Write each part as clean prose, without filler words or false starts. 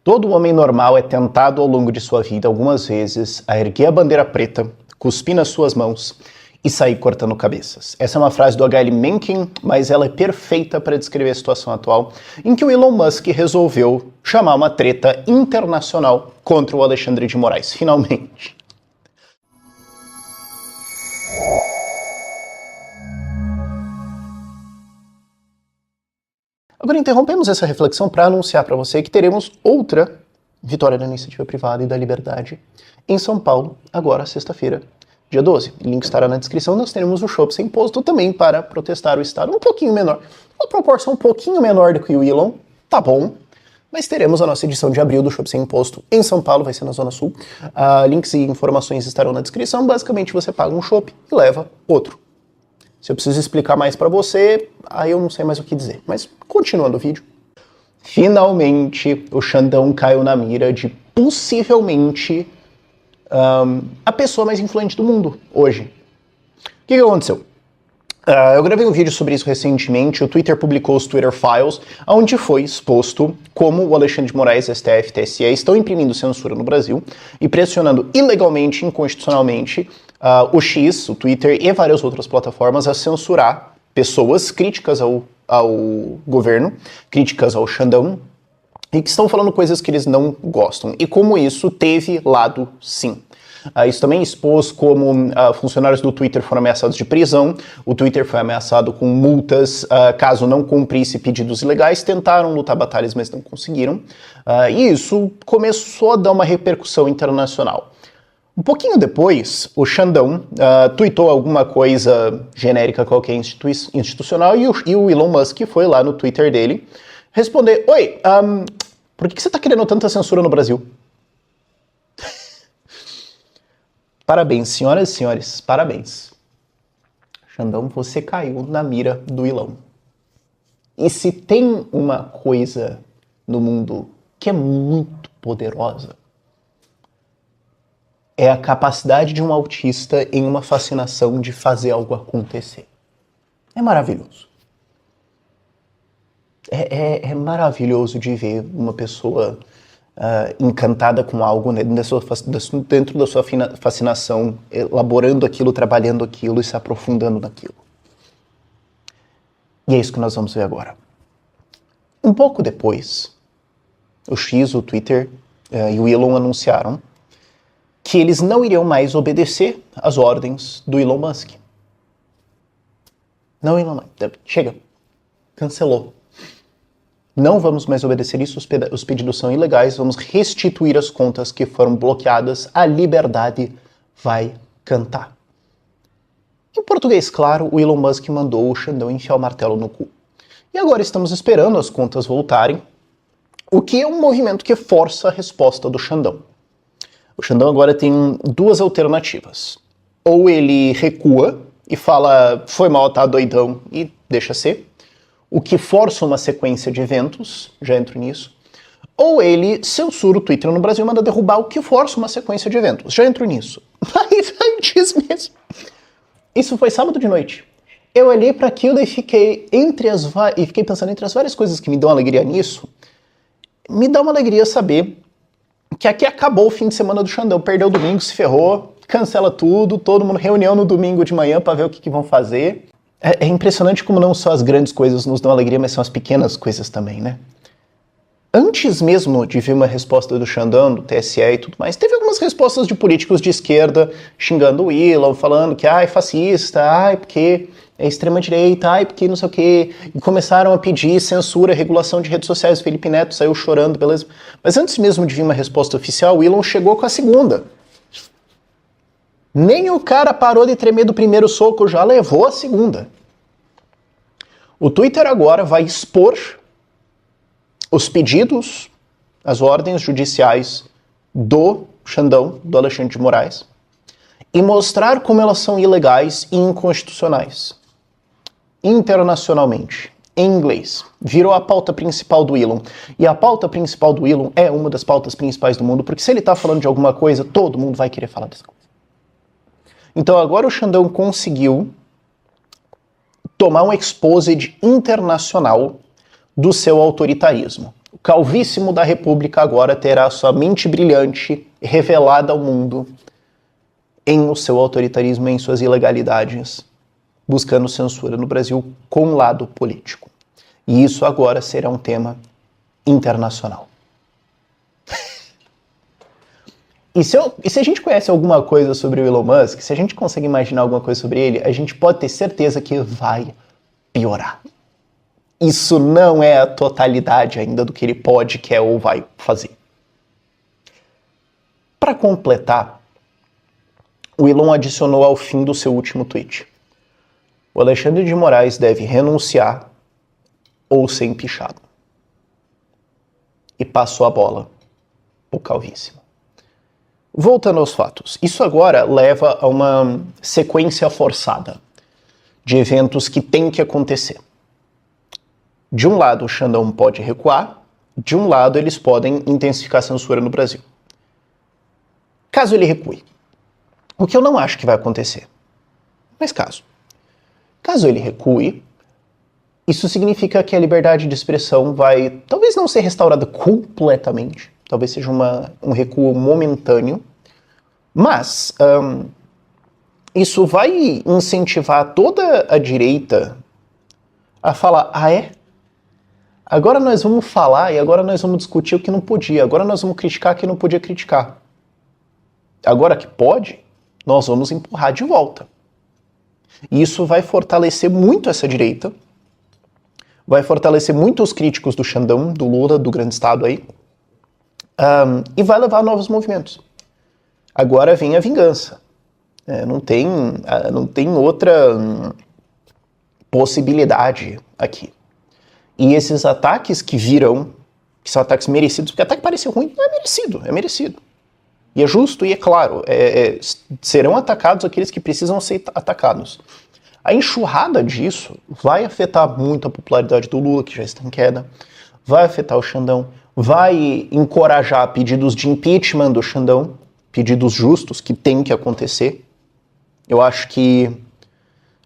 Todo homem normal é tentado ao longo de sua vida algumas vezes a erguer a bandeira preta, cuspir nas suas mãos e sair cortando cabeças. Essa é uma frase do H.L. Mencken, mas ela é perfeita para descrever a situação atual em que o Elon Musk resolveu chamar uma treta internacional contra o Alexandre de Moraes, finalmente. Agora interrompemos essa reflexão para anunciar para você que teremos outra vitória da iniciativa privada e da liberdade em São Paulo, agora sexta-feira, dia 12. O link estará na descrição. Nós teremos o Chopp Sem Imposto também para protestar o Estado um pouquinho menor, uma proporção um pouquinho menor do que o Elon, tá bom, mas teremos a nossa edição de abril do Chopp Sem Imposto em São Paulo, vai ser na Zona Sul. Links e informações estarão na descrição. Basicamente você paga um chopp e leva outro. Se eu preciso explicar mais pra você, aí eu não sei mais o que dizer. Mas, continuando o vídeo. Finalmente, o Xandão caiu na mira de, possivelmente, a pessoa mais influente do mundo, hoje. O que aconteceu? Eu gravei um vídeo sobre isso recentemente. O Twitter publicou os Twitter Files, onde foi exposto como o Alexandre de Moraes, STF e TSE estão imprimindo censura no Brasil e pressionando ilegalmente, inconstitucionalmente, o X, o Twitter e várias outras plataformas a censurar pessoas críticas ao governo, críticas ao Xandão, e que estão falando coisas que eles não gostam. E como isso teve lado sim. Isso também expôs como funcionários do Twitter foram ameaçados de prisão, o Twitter foi ameaçado com multas caso não cumprisse pedidos ilegais, tentaram lutar batalhas, mas não conseguiram, e isso começou a dar uma repercussão internacional. Um pouquinho depois, o Xandão tweetou alguma coisa genérica qualquer institucional e o Elon Musk foi lá no Twitter dele responder: Oi, por que você está querendo tanta censura no Brasil? Parabéns, senhoras e senhores, parabéns. Xandão, você caiu na mira do Elon. E se tem uma coisa no mundo que é muito poderosa, é a capacidade de um autista em uma fascinação de fazer algo acontecer. É maravilhoso. É maravilhoso de ver uma pessoa encantada com algo, né, dentro da sua fascinação, elaborando aquilo, trabalhando aquilo e se aprofundando naquilo. E é isso que nós vamos ver agora. Um pouco depois, o X, o Twitter e o Elon anunciaram que eles não iriam mais obedecer às ordens do Elon Musk. Não, Elon Musk. Chega. Cancelou. Não vamos mais obedecer isso, os pedidos são ilegais, vamos restituir as contas que foram bloqueadas, a liberdade vai cantar. Em português claro, o Elon Musk mandou o Xandão enfiar o martelo no cu. E agora estamos esperando as contas voltarem, o que é um movimento que força a resposta do Xandão. O Xandão agora tem duas alternativas. Ou ele recua e fala, foi mal, tá doidão, e deixa ser, o que força uma sequência de eventos, já entro nisso, ou ele censura o Twitter no Brasil e manda derrubar o que força uma sequência de eventos, já entro nisso. Mas antes mesmo. Isso foi sábado de noite. Eu olhei para aquilo e fiquei pensando entre as várias coisas que me dão alegria nisso, me dá uma alegria saber que aqui acabou o fim de semana do Xandão, perdeu o domingo, se ferrou, cancela tudo, todo mundo reunião no domingo de manhã para ver o que vão fazer. É impressionante como não só as grandes coisas nos dão alegria, mas são as pequenas coisas também, né? Antes mesmo de ver uma resposta do Xandão, do TSE e tudo mais, teve algumas respostas de políticos de esquerda xingando o Elon, falando que, ai, fascista, ai, porque é extrema-direita, ai, porque não sei o quê, e começaram a pedir censura, regulação de redes sociais. O Felipe Neto saiu chorando, beleza? Mas antes mesmo de vir uma resposta oficial, o Elon chegou com a segunda. Nem o cara parou de tremer do primeiro soco, já levou a segunda. O Twitter agora vai expor os pedidos, as ordens judiciais do Xandão, do Alexandre de Moraes, e mostrar como elas são ilegais e inconstitucionais. Internacionalmente, em inglês, virou a pauta principal do Elon. E a pauta principal do Elon é uma das pautas principais do mundo, porque se ele está falando de alguma coisa, todo mundo vai querer falar dessa coisa. Então agora o Xandão conseguiu tomar um exposed internacional do seu autoritarismo. O calvíssimo da República agora terá sua mente brilhante revelada ao mundo em o seu autoritarismo, em suas ilegalidades, buscando censura no Brasil com lado político. E isso agora será um tema internacional. E se a gente conhece alguma coisa sobre o Elon Musk, se a gente consegue imaginar alguma coisa sobre ele, a gente pode ter certeza que vai piorar. Isso não é a totalidade ainda do que ele pode, quer ou vai fazer. Para completar, o Elon adicionou ao fim do seu último tweet: o Alexandre de Moraes deve renunciar ou ser empichado. E passou a bola o calvíssimo. Voltando aos fatos, isso agora leva a uma sequência forçada de eventos que tem que acontecer. De um lado, o Xandão pode recuar, de um lado, eles podem intensificar a censura no Brasil. Caso ele recue, o que eu não acho que vai acontecer, mas caso ele recue, isso significa que a liberdade de expressão vai, talvez não ser restaurada completamente, talvez seja um recuo momentâneo, mas isso vai incentivar toda a direita a falar: ah, é? Agora nós vamos falar e agora nós vamos discutir o que não podia, agora nós vamos criticar o que não podia criticar. Agora que pode, nós vamos empurrar de volta. E isso vai fortalecer muito essa direita, vai fortalecer muito os críticos do Xandão, do Lula, do grande Estado aí, e vai levar a novos movimentos. Agora vem a vingança. Não tem outra possibilidade aqui. E esses ataques que virão, que são ataques merecidos, porque ataque parecer ruim, não é merecido, é merecido. E é justo e é claro, serão atacados aqueles que precisam ser atacados. A enxurrada disso vai afetar muito a popularidade do Lula, que já está em queda, vai afetar o Xandão, vai encorajar pedidos de impeachment do Xandão, pedidos justos que tem que acontecer. Eu acho que...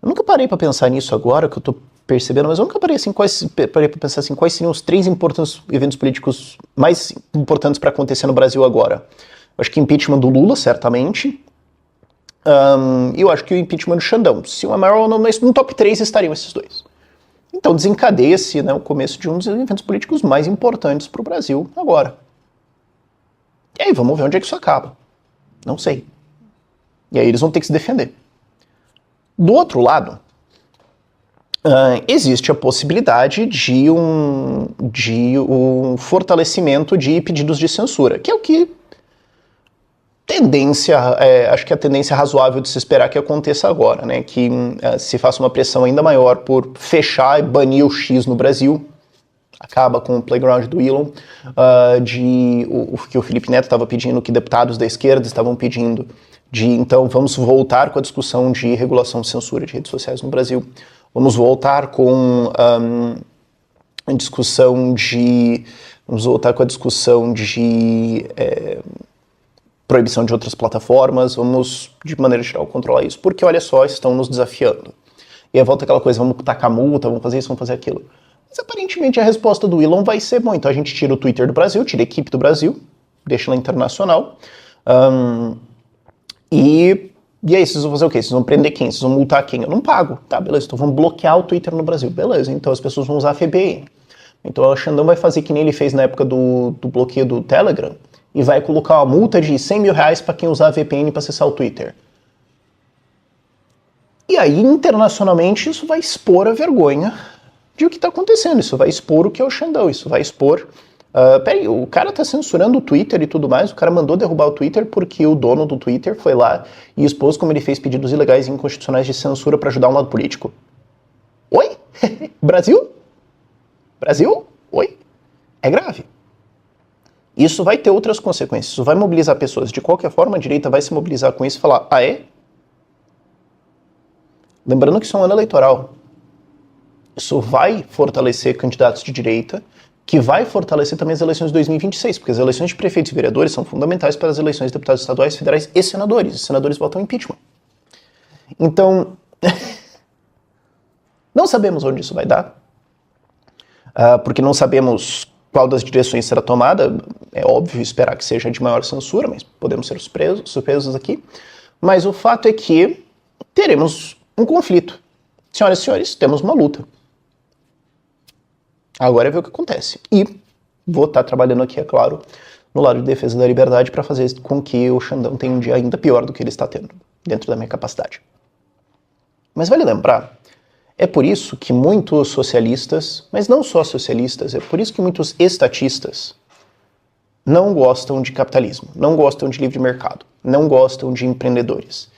Eu nunca parei para pensar nisso agora, que eu estou percebendo, mas eu nunca parei para pensar assim, quais seriam os 3 importantes eventos políticos mais importantes para acontecer no Brasil agora. Eu acho que impeachment do Lula, certamente. E eu acho que o impeachment do Xandão. Se o Amaral não, no top 3 estariam esses dois. Então desencadeia-se, né, o começo de um dos eventos políticos mais importantes para o Brasil agora. E aí, vamos ver onde é que isso acaba. Não sei. E aí eles vão ter que se defender. Do outro lado, existe a possibilidade de um fortalecimento de pedidos de censura, que é o que acho que é a tendência razoável de se esperar que aconteça agora, né? Que se faça uma pressão ainda maior por fechar e banir o X no Brasil, acaba com o playground do Elon, o que o Felipe Neto estava pedindo, que deputados da esquerda estavam pedindo, então vamos voltar com a discussão de regulação de censura de redes sociais no Brasil, vamos voltar com a discussão de proibição de outras plataformas, vamos, de maneira geral, controlar isso, porque, olha só, estão nos desafiando. E aí volta aquela coisa, vamos tacar multa, vamos fazer isso, vamos fazer aquilo. Mas, aparentemente, a resposta do Elon vai ser, bom, então a gente tira o Twitter do Brasil, tira a equipe do Brasil, deixa ela internacional, e aí, vocês vão fazer o quê? Vocês vão prender quem? Vocês vão multar quem? Eu não pago. Tá, beleza, então vamos bloquear o Twitter no Brasil. Beleza, então as pessoas vão usar a VPN. Então o Xandão vai fazer que nem ele fez na época do bloqueio do Telegram, e vai colocar uma multa de 100 mil reais para quem usar a VPN para acessar o Twitter. E aí, internacionalmente, isso vai expor a vergonha de o que está acontecendo. Isso vai expor o que é o Xandão. Isso vai expor... peraí, o cara tá censurando o Twitter e tudo mais. O cara mandou derrubar o Twitter porque o dono do Twitter foi lá e expôs como ele fez pedidos ilegais e inconstitucionais de censura para ajudar um lado político. Oi? Brasil? Brasil? Oi? É grave. Isso vai ter outras consequências, isso vai mobilizar pessoas. De qualquer forma, a direita vai se mobilizar com isso e falar, ah, é? Lembrando que isso é um ano eleitoral. Isso vai fortalecer candidatos de direita, que vai fortalecer também as eleições de 2026, porque as eleições de prefeitos e vereadores são fundamentais para as eleições de deputados estaduais, federais e senadores. Os senadores votam impeachment. Então, não sabemos onde isso vai dar, porque não sabemos Qual das direções será tomada? É óbvio esperar que seja de maior censura, mas podemos ser surpresos aqui. Mas o fato é que teremos um conflito. Senhoras e senhores, temos uma luta. Agora é ver o que acontece. E vou estar trabalhando aqui, é claro, no lado de defesa da liberdade para fazer com que o Xandão tenha um dia ainda pior do que ele está tendo, dentro da minha capacidade. Mas vale lembrar, é por isso que muitos socialistas, mas não só socialistas, é por isso que muitos estatistas não gostam de capitalismo, não gostam de livre mercado, não gostam de empreendedores.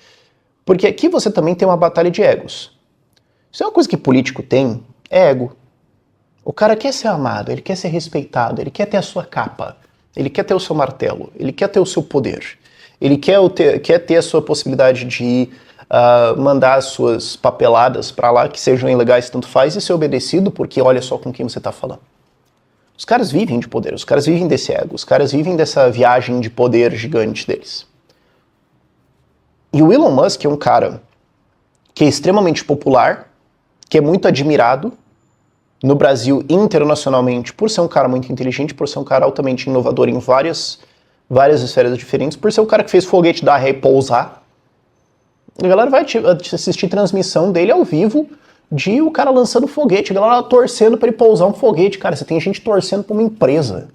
Porque aqui você também tem uma batalha de egos. Se é uma coisa que político tem, é ego. O cara quer ser amado, ele quer ser respeitado, ele quer ter a sua capa, ele quer ter o seu martelo, ele quer ter o seu poder, ele quer ter a sua possibilidade de mandar as suas papeladas para lá, que sejam ilegais, tanto faz, e ser obedecido, porque olha só com quem você está falando. Os caras vivem de poder, os caras vivem desse ego, os caras vivem dessa viagem de poder gigante deles. E o Elon Musk é um cara que é extremamente popular, que é muito admirado no Brasil e internacionalmente por ser um cara muito inteligente, por ser um cara altamente inovador em várias esferas diferentes, por ser o cara que fez foguete dar ré e pousar. A galera vai assistir transmissão dele ao vivo de o cara lançando foguete, a galera torcendo para ele pousar um foguete. Cara, você tem gente torcendo para uma empresa.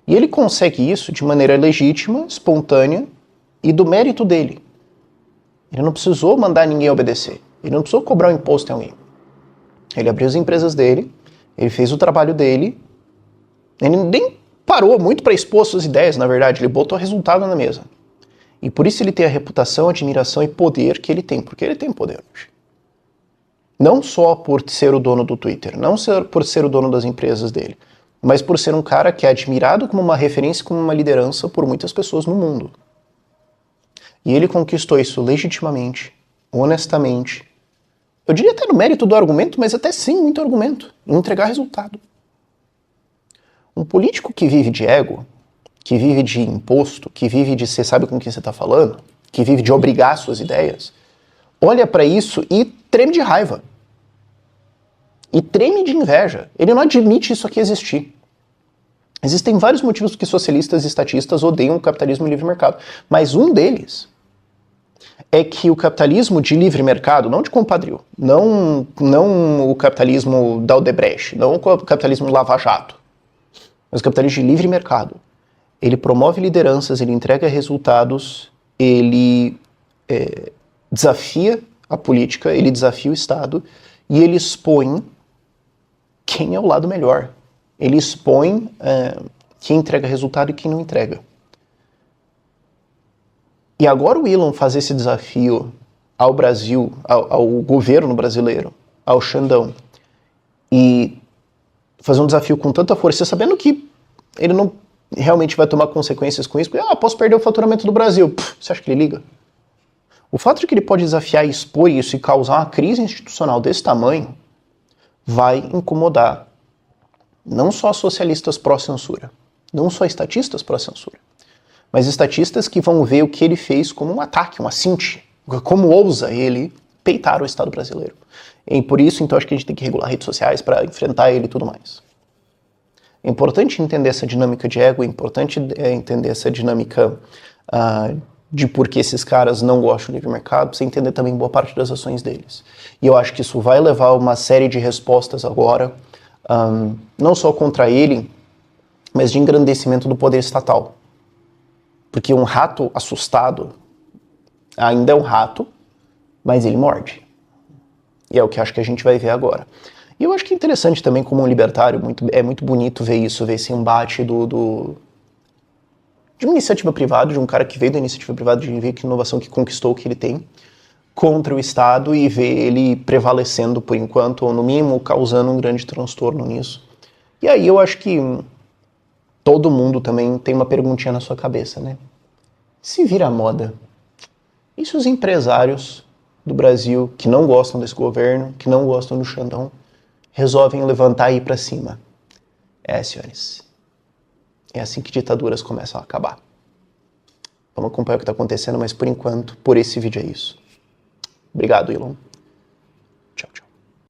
E ele consegue isso de maneira legítima, espontânea e do mérito dele. Ele não precisou mandar ninguém obedecer. Ele não precisou cobrar um imposto em alguém. Ele abriu as empresas dele, ele fez o trabalho dele, ele nem parou muito para expor suas ideias, na verdade, ele botou resultado na mesa. E por isso ele tem a reputação, admiração e poder que ele tem, porque ele tem poder hoje. Não só por ser o dono do Twitter, não por ser o dono das empresas dele, mas por ser um cara que é admirado como uma referência, como uma liderança por muitas pessoas no mundo. E ele conquistou isso legitimamente, honestamente. Eu diria até no mérito do argumento, mas até sim muito argumento, em entregar resultado. Um político que vive de ego, que vive de imposto, que vive de você sabe com quem você está falando, que vive de obrigar suas ideias, olha para isso e treme de raiva. E treme de inveja. Ele não admite isso aqui existir. Existem vários motivos por que socialistas e estatistas odeiam o capitalismo e o livre mercado, mas um deles é que o capitalismo de livre mercado, não de compadrio, não o capitalismo da Odebrecht, não o capitalismo lava-jato, mas o capitalismo de livre mercado, ele promove lideranças, ele entrega resultados, ele desafia a política, ele desafia o Estado e ele expõe quem é o lado melhor. Ele expõe quem entrega resultado e quem não entrega. E agora o Elon fazer esse desafio ao Brasil, ao governo brasileiro, ao Xandão, e fazer um desafio com tanta força, sabendo que ele não realmente vai tomar consequências com isso, porque, posso perder o faturamento do Brasil. Você acha que ele liga? O fato de que ele pode desafiar e expor isso e causar uma crise institucional desse tamanho vai incomodar não só socialistas pró-censura, não só estatistas pró-censura, mas estatistas que vão ver o que ele fez como um ataque, um assinte, como ousa ele peitar o Estado brasileiro. E por isso, então, acho que a gente tem que regular redes sociais para enfrentar ele e tudo mais. É importante entender essa dinâmica de ego, é importante entender essa dinâmica de por que esses caras não gostam do livre mercado, para você entender também boa parte das ações deles. E eu acho que isso vai levar a uma série de respostas agora, não só contra ele, mas de engrandecimento do poder estatal. Porque um rato assustado ainda é um rato, mas ele morde. E é o que acho que a gente vai ver agora. E eu acho que é interessante também, como um libertário, é muito bonito ver isso, ver esse embate de uma iniciativa privada, de um cara que veio da iniciativa privada, de ver que inovação que conquistou o que ele tem, contra o Estado e ver ele prevalecendo por enquanto, ou no mínimo causando um grande transtorno nisso. E aí eu acho que todo mundo também tem uma perguntinha na sua cabeça, né? Se vira moda, e se os empresários do Brasil que não gostam desse governo, que não gostam do Xandão, resolvem levantar e ir pra cima? Senhores, é assim que ditaduras começam a acabar. Vamos acompanhar o que está acontecendo, mas por enquanto, por esse vídeo é isso. Obrigado, Elon.